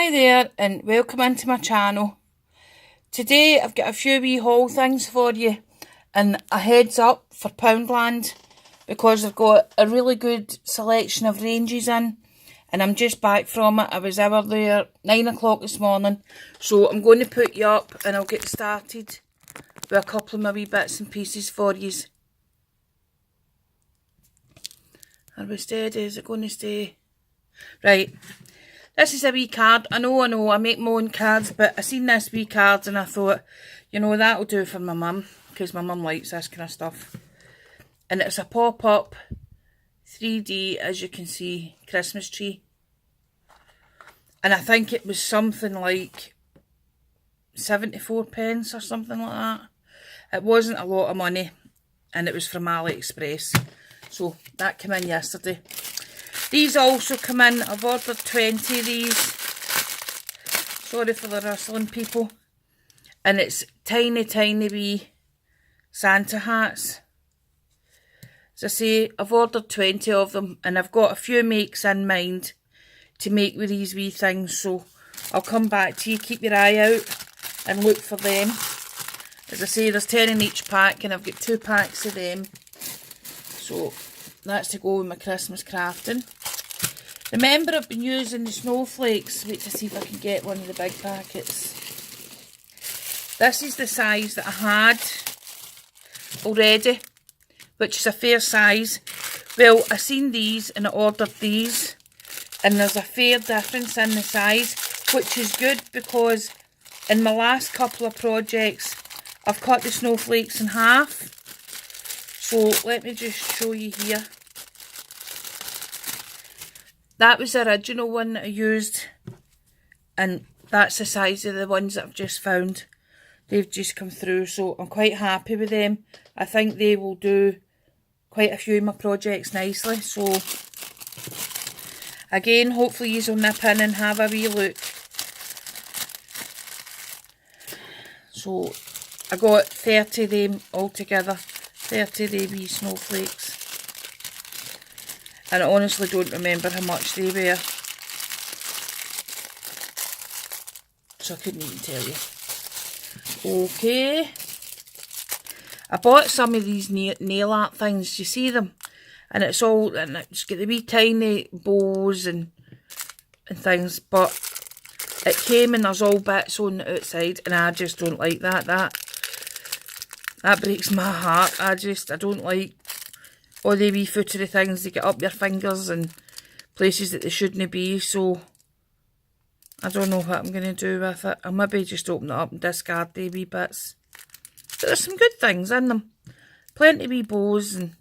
Hi there and welcome into my channel. Today I've got a few wee haul things for you and a heads up for Poundland because I've got a really good selection of ranges in and I'm just back from it. I was over there 9 o'clock this morning, so I'm going to put you up and I'll get started with a couple of my wee bits and pieces for you. Are we steady? Is it going to stay? Right. This is a wee card. I know, I make my own cards, but I seen this wee card and I thought, you know, that'll do for my mum, because my mum likes this kind of stuff. And it's a pop-up 3D, as you can see, Christmas tree. And I think it was something like 74 pence or something like that. It wasn't a lot of money, and it was from AliExpress. So that came in yesterday. These also come in. I've ordered 20 of these. Sorry for the rustling, people. And it's tiny, tiny wee Santa hats. As I say, I've ordered 20 of them. And I've got a few makes in mind to make with these wee things. So I'll come back to you. Keep your eye out and look for them. As I say, there's 10 in each pack. And I've got 2 packs of them. So that's to go with my Christmas crafting. Remember, I've been using the snowflakes. Wait to see if I can get one of the big packets. This is the size that I had already, which is a fair size. Well, I seen these and I ordered these, and there's a fair difference in the size, which is good because in my last couple of projects, I've cut the snowflakes in half. So let me just show you here. That was the original one that I used, and that's the size of the ones that I've just found. They've just come through, so I'm quite happy with them. I think they will do quite a few of my projects nicely. So again, hopefully you'll nip in and have a wee look. So I got 30 of them altogether, 30 of the wee snowflakes. And I honestly don't remember how much they were. So I couldn't even tell you. Okay. I bought some of these nail art things. You see them? And it's all, and it's got the wee tiny bows and things. But it came and there's all bits on the outside. And I just don't like that. That breaks my heart. I don't like all the wee footery things that get up your fingers and places that they shouldn't be, so I don't know what I'm going to do with it. I'll maybe just open it up and discard the wee bits. But there's some good things in them. Plenty of wee bows and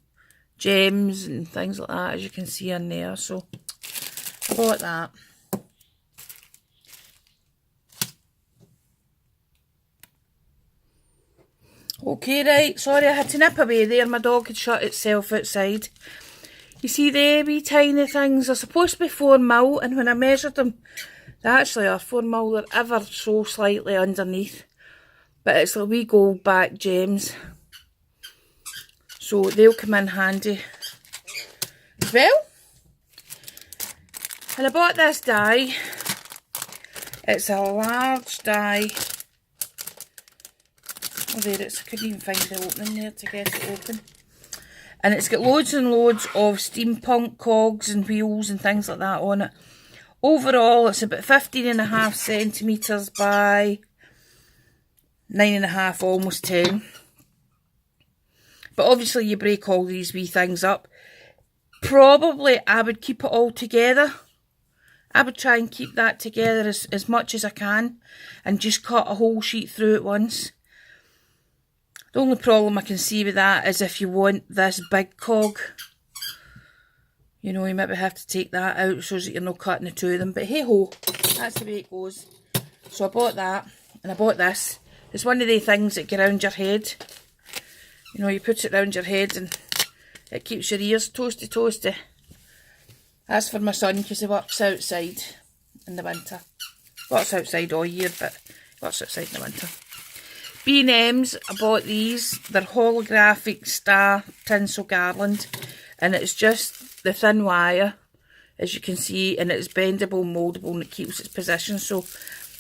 gems and things like that, as you can see in there, so I bought that. Okay, right, sorry I had to nip away there. My dog had shut itself outside. You see the wee tiny things? They're supposed to be 4 mil, and when I measured them, they actually are 4 mil. They're ever so slightly underneath. But it's like wee gold back gems. So they'll come in handy as well. And I bought this die. It's a large die. Oh, there it is. I couldn't even find the opening there to get it open. And it's got loads and loads of steampunk cogs and wheels and things like that on it. Overall, it's about 15.5 centimetres by 9.5, almost 10. But obviously you break all these wee things up. Probably I would keep it all together. I would try and keep that together as much as I can. And just cut a whole sheet through at once. The only problem I can see with that is if you want this big cog, you know, you maybe have to take that out so that you're not cutting the two of them. But hey ho, that's the way it goes. So I bought that, and I bought this. It's one of the things that get around your head. You know, you put it around your head and it keeps your ears toasty toasty. That's for my son because he works outside in the winter. Works outside all year, but works outside in the winter. B&M's, I bought these. They're holographic star tinsel garland, and it's just the thin wire as you can see, and it's bendable, mouldable, and it keeps its position, so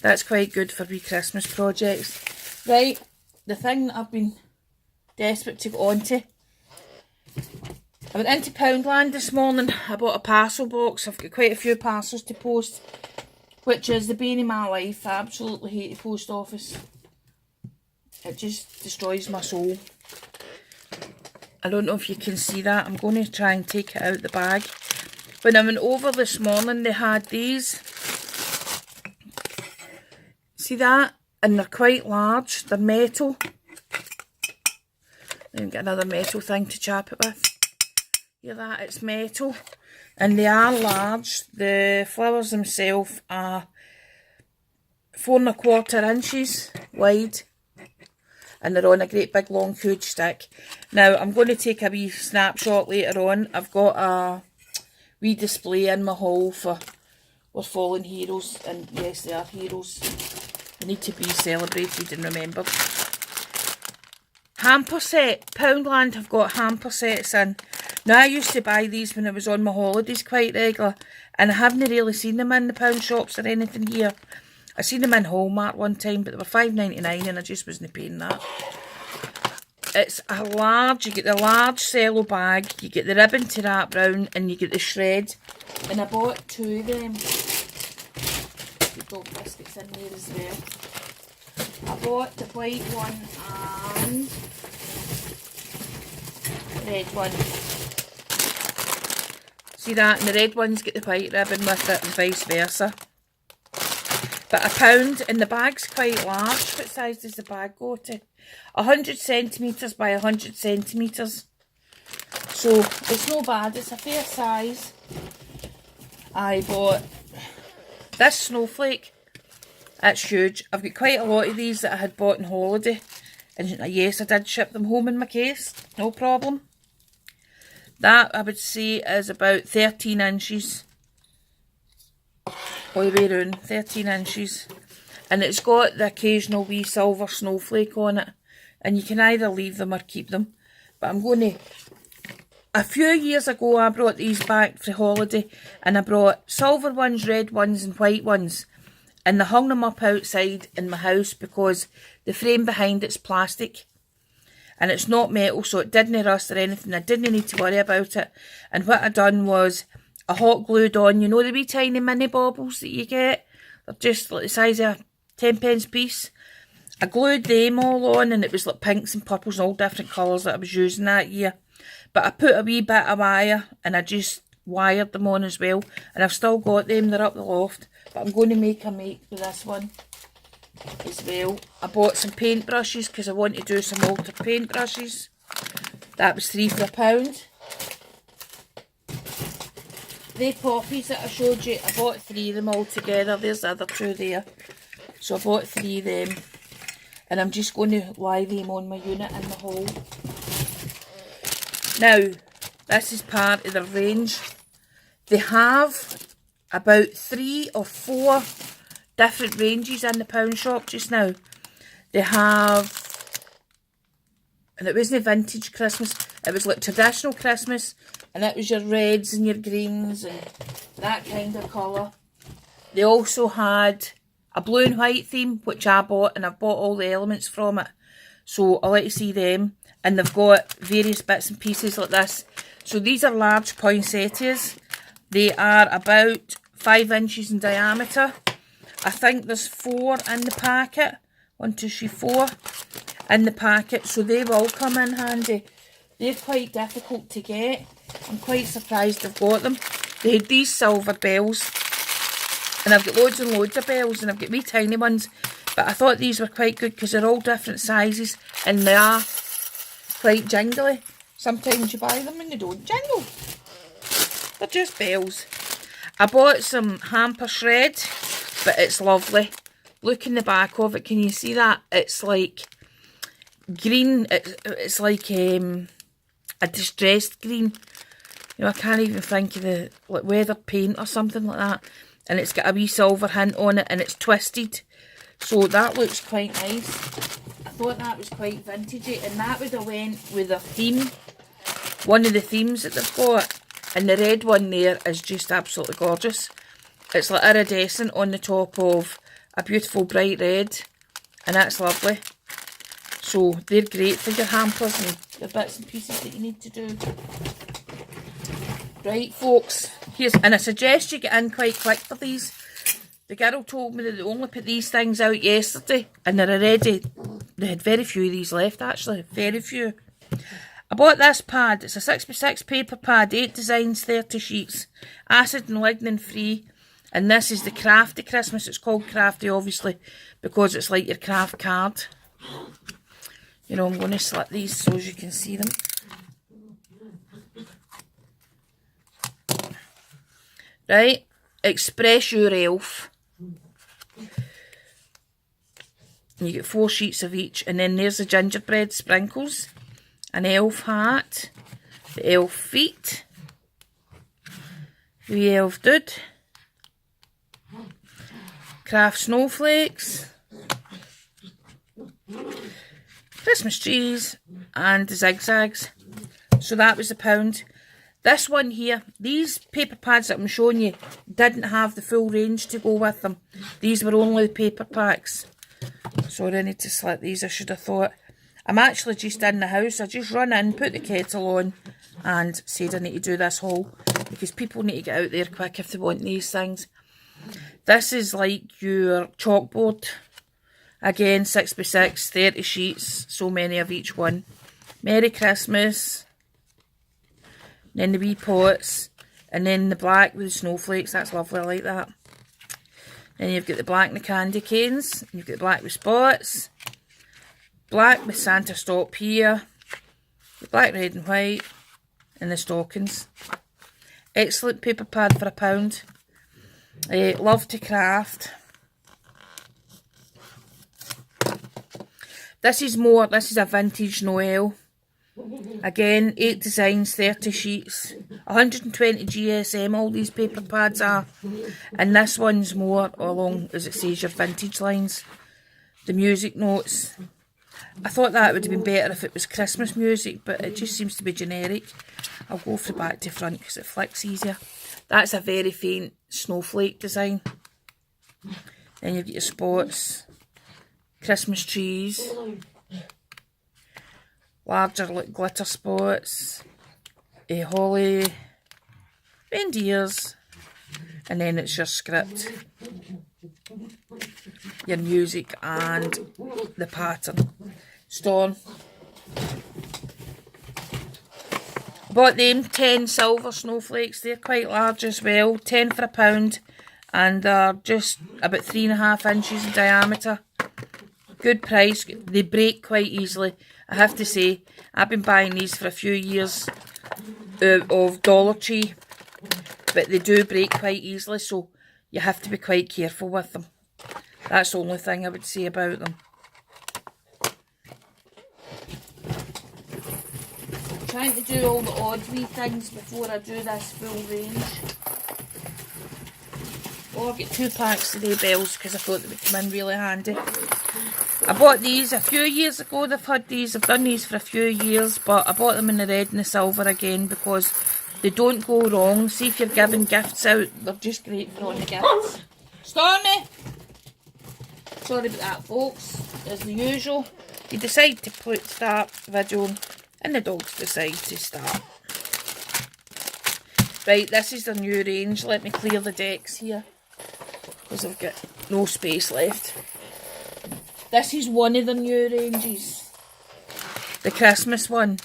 that's quite good for wee Christmas projects. Right, the thing that I've been desperate to go on to. I went into Poundland this morning. I bought a parcel box. I've got quite a few parcels to post, which is the bane of my life. I absolutely hate the post office. It just destroys my soul. I don't know if you can see that. I'm going to try and take it out the bag. When I went over this morning, they had these. See that? And they're quite large. They're metal. Then get another metal thing to chap it with. Hear that? It's metal. And they are large. The flowers themselves are 4 1/4 inches wide. And they're on a great big long huge stick. Now, I'm going to take a wee snapshot later on. I've got a wee display in my hall for our fallen heroes. And yes, they are heroes. They need to be celebrated and remembered. Hamper set. Poundland have got hamper sets in. Now, I used to buy these when I was on my holidays quite regular, and I haven't really seen them in the pound shops or anything here. I seen them in Hallmark one time, but they were $5.99 and I just wasn't paying that. It's a large, you get the large cello bag, you get the ribbon to wrap round, and you get the shred. And I bought 2 of them. Dog biscuits in there as well. I bought the white one and the red one. See that? And the red one's got the white ribbon with it and vice versa. But £1, and the bag's quite large. What size does the bag go to? 100 centimetres by 100 centimetres. So it's no bad, it's a fair size. I bought this snowflake. That's huge. I've got quite a lot of these that I had bought on holiday. And yes, I did ship them home in my case. No problem. That, I would say, is about 13 inches. All the way around, 13 inches. And it's got the occasional wee silver snowflake on it. And you can either leave them or keep them. But I'm going to... A few years ago, I brought these back for holiday. And I brought silver ones, red ones and white ones. And I hung them up outside in my house because the frame behind it's plastic. And it's not metal, so it didn't rust or anything. I didn't need to worry about it. And what I done was... I hot glued on, you know the wee tiny mini baubles that you get? They're just like the size of a 10p piece. I glued them all on, and it was like pinks and purples and all different colours that I was using that year. But I put a wee bit of wire, and I just wired them on as well. And I've still got them, they're up the loft. But I'm going to make a make with this one as well. I bought some paintbrushes because I want to do some altar paintbrushes. That was 3 for £1. The poppies that I showed you, I bought 3 of them all together. There's the other 2 there. So I bought 3 of them. And I'm just going to lie them on my unit in the hall. Now, this is part of the range. They have about 3 or 4 different ranges in the pound shop just now. They have, and it wasn't vintage Christmas, it was like traditional Christmas. And that was your reds and your greens and that kind of colour. They also had a blue and white theme, which I bought, and I've bought all the elements from it. So I'll let you see them. And they've got various bits and pieces like this. So these are large poinsettias. They are about 5 inches in diameter. I think there's 4 in the packet. 1, 2, 3, 4 in the packet. So they will come in handy. They're quite difficult to get. I'm quite surprised I've got them. They had these silver bells. And I've got loads and loads of bells. And I've got wee tiny ones. But I thought these were quite good because they're all different sizes. And they are quite jingly. Sometimes you buy them and they don't jingle. They're just bells. I bought some hamper shred. But it's lovely. Look in the back of it. Can you see that? It's like green. It's like a distressed green. You know, I can't even think of the like weather paint or something like that. And it's got a wee silver hint on it and it's twisted. So that looks quite nice. I thought that was quite vintagey, and that would have went with a theme. One of the themes that they've got. And the red one there is just absolutely gorgeous. It's like iridescent on the top of a beautiful bright red. And that's lovely. So they're great for your hampers and your bits and pieces that you need to do. Right, folks. And I suggest you get in quite quick for these. The girl told me that they only put these things out yesterday. And they're already... They had very few of these left, actually. Very few. I bought this pad. It's a 6x6 paper pad. 8 designs, 30 sheets. Acid and lignin free. And this is the Crafty Christmas. It's called Crafty, obviously, because it's like your craft card. You know, I'm going to slit these so as you can see them. Right. Express your elf. And you get 4 sheets of each. And then there's the gingerbread sprinkles. An elf hat. The elf feet. The elf dude. Craft snowflakes, Christmas trees, and the zigzags. So that was £1. This one here, these paper pads that I'm showing you didn't have the full range to go with them. These were only the paper packs. Sorry, I need to slit these, I should have thought. I'm actually just in the house. I just run in, put the kettle on, and said I need to do this haul because people need to get out there quick if they want these things. This is like your chalkboard. Again, 6x6, 30 sheets, so many of each one. Merry Christmas. Then the wee pots. And then the black with the snowflakes. That's lovely, I like that. Then you've got the black and the candy canes. You've got the black with spots. Black with Santa stop here. The black, red and white. And the stockings. Excellent paper pad for £1. Love to craft. This is a vintage Noel. Again, 8 designs, 30 sheets, 120 GSM, all these paper pads are. And this one's more along, as it says, your vintage lines. The music notes. I thought that would have been better if it was Christmas music, but it just seems to be generic. I'll go from back to front because it flicks easier. That's a very faint snowflake design. Then you've got your spots, Christmas trees, larger like glitter spots, holly, reindeers, and then it's your script, your music and the pattern. Stone. Bought them 10 silver snowflakes. They're quite large as well. 10 for £1. And they're just about 3.5 inches in diameter. Good price. They break quite easily. I have to say, I've been buying these for a few years of Dollar Tree. But they do break quite easily, so you have to be quite careful with them. That's the only thing I would say about them. Trying to do all the odd wee things before I do this full range. Oh, I've got 2 packs today, bells, because I thought they would come in really handy. I bought these a few years ago. They've had these. I've done these for a few years, but I bought them in the red and the silver again because they don't go wrong. See, if you're giving gifts out, they're just great for all the gifts. Stormy! Sorry about that, folks. As the usual, you decide to start the video and the dogs decide to start. Right, this is the new range. Let me clear the decks here because I've got no space left. This is one of the new ranges. The Christmas one.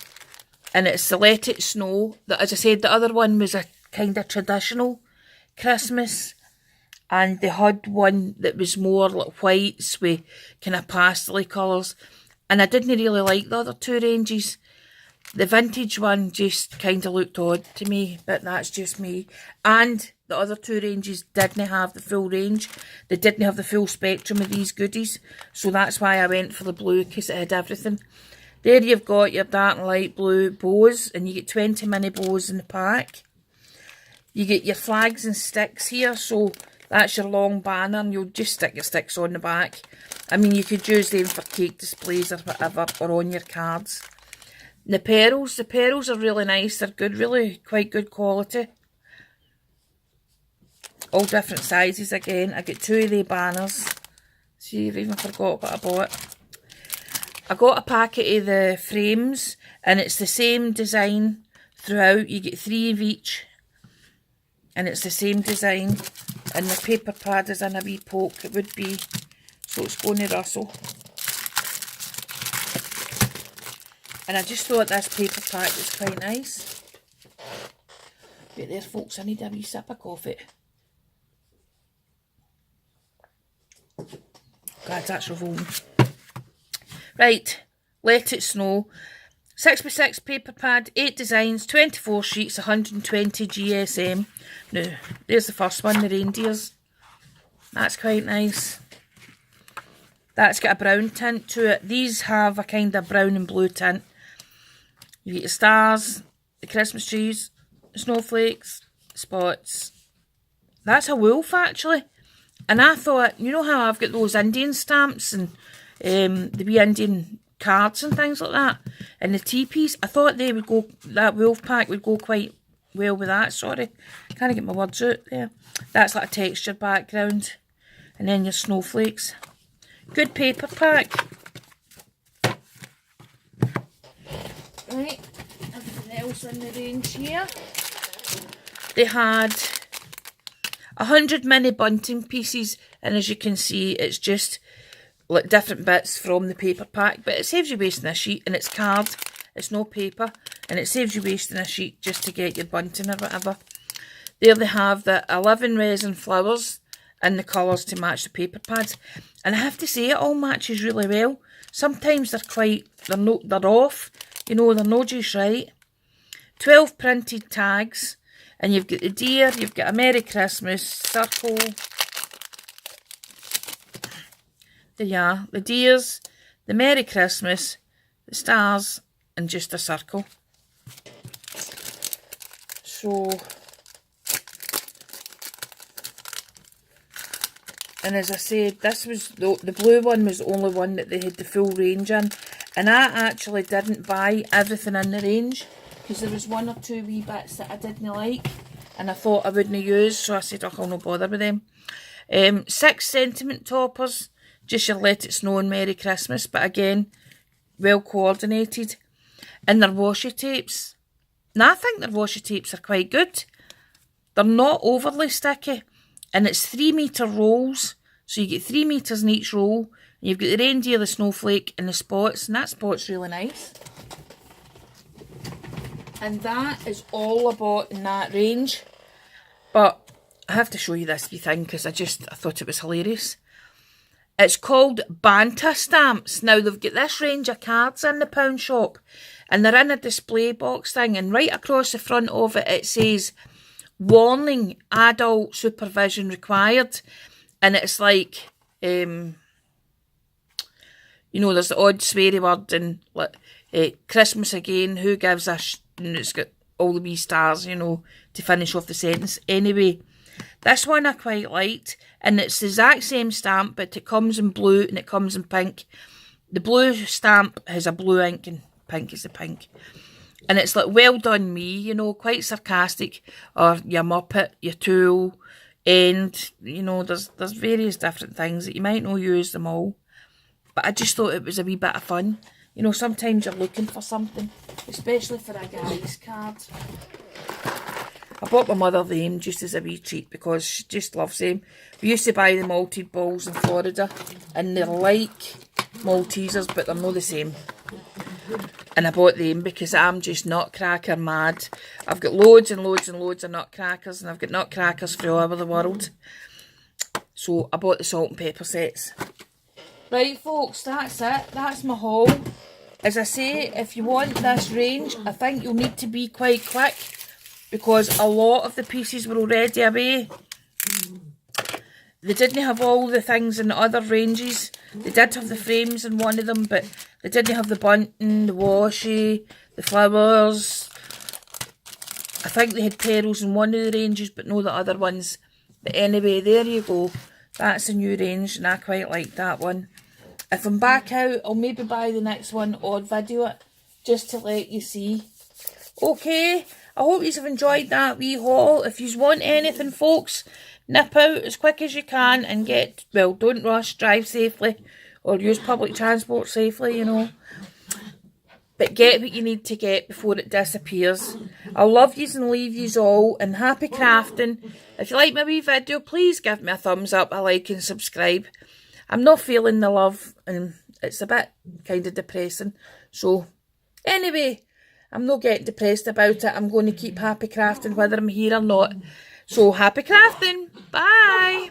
And it's the Let It Snow. As I said, the other one was a kind of traditional Christmas. And they had one that was more like whites with kind of pastel colours. And I didn't really like the other 2 ranges. The vintage one just kind of looked odd to me, but that's just me. And the other 2 ranges didn't have the full range. They didn't have the full spectrum of these goodies. So that's why I went for the blue, because it had everything. There you've got your dark and light blue bows, and you get 20 mini bows in the pack. You get your flags and sticks here, so that's your long banner, and you'll just stick your sticks on the back. I mean, you could use them for cake displays or whatever, or on your cards. The pearls are really nice. They're good, really quite good quality. All different sizes again. I got 2 of the banners. See, I've even forgot what I bought. I got a packet of the frames, and it's the same design throughout. You get 3 of each, and it's the same design. And the paper pad is in a wee poke. It would be, so it's going to rustle. And I just thought this paper pack was quite nice. Right there, folks, I need a wee sip of coffee. God, that's revolting. Right, Let It Snow. 6x6 paper pad, 8 designs, 24 sheets, 120 GSM. Now, there's the first one, the reindeers. That's quite nice. That's got a brown tint to it. These have a kind of brown and blue tint. You get the stars, the Christmas trees, the snowflakes, spots. That's a wolf, actually. And I thought, you know how I've got those Indian stamps and the wee Indian cards and things like that, and the teepees, I thought they would go, that wolf pack would go quite well with that. Sorry, can't get my words out there. That's like a textured background, and then your snowflakes. Good paper pack. Right, everything else in the range here. They had 100 mini bunting pieces, and as you can see, it's just like different bits from the paper pack, but it saves you wasting a sheet, and it's card, it's no paper, and it saves you wasting a sheet just to get your bunting or whatever. There they have the 11 resin flowers and the colours to match the paper pads, and I have to say it all matches really well. Sometimes they're off, you know, they're not just right. 12 printed tags, and you've got the deer, you've got a Merry Christmas, circle. Yeah, the deers, the Merry Christmas, the stars, and just a circle. So, and as I said, this was the blue one was the only one that they had the full range in, and I actually didn't buy everything in the range because there was 1 or 2 wee bits that I didn't like, and I thought I wouldn't use, so I said, oh, I'll not bother with them. 6 sentiment toppers. Just your Let It Snow and Merry Christmas, but again, well coordinated. And their washi tapes. Now, I think their washi tapes are quite good. They're not overly sticky. And it's 3 metre rolls. So you get 3 metres in each roll. And you've got the reindeer, the snowflake, and the spots. And that spot's really nice. And that is all I bought in that range. But I have to show you this wee thing because I thought it was hilarious. It's called Banta stamps. Now, they've got this range of cards in the pound shop, and they're in a display box thing, and right across the front of it, it says, warning, adult supervision required. And it's like, you know, there's the odd sweary word, and like, Christmas again, who gives a and it's got all the wee stars, you know, to finish off the sentence. Anyway, this one I quite liked, and it's the exact same stamp, but it comes in blue and it comes in pink. The blue stamp has a blue ink and pink is the pink. And it's like, well done me, you know, quite sarcastic, or your Muppet, your tool, and, you know, there's various different things that you might not use them all. But I just thought it was a wee bit of fun. You know, sometimes you're looking for something, especially for a guy's card. I bought my mother them just as a wee treat because she just loves them. We used to buy the malted balls in Florida, and they're like Maltesers, but they're not the same. And I bought them because I'm just nutcracker mad. I've got loads and loads and loads of nutcrackers, and I've got nutcrackers from all over the world. So I bought the salt and pepper sets. Right, folks, that's it. That's my haul. As I say, if you want this range, I think you'll need to be quite quick because a lot of the pieces were already away. They didn't have all the things in the other ranges. They did have the frames in one of them, but they didn't have the bunting, the washi, the flowers. I think they had pearls in one of the ranges, but no the other ones. But anyway, there you go. That's a new range, and I quite like that one. If I'm back out, I'll maybe buy the next one or video it, just to let you see. Okay, I hope you've enjoyed that wee haul. If you want anything, folks, nip out as quick as you can and get, well, don't rush, drive safely or use public transport safely, you know. But get what you need to get before it disappears. I love yous and leave yous all, and happy crafting. If you like my wee video, please give me a thumbs up, a like and subscribe. I'm not feeling the love and it's a bit kind of depressing. So anyway, I'm not getting depressed about it. I'm going to keep happy crafting whether I'm here or not. So happy crafting. Bye.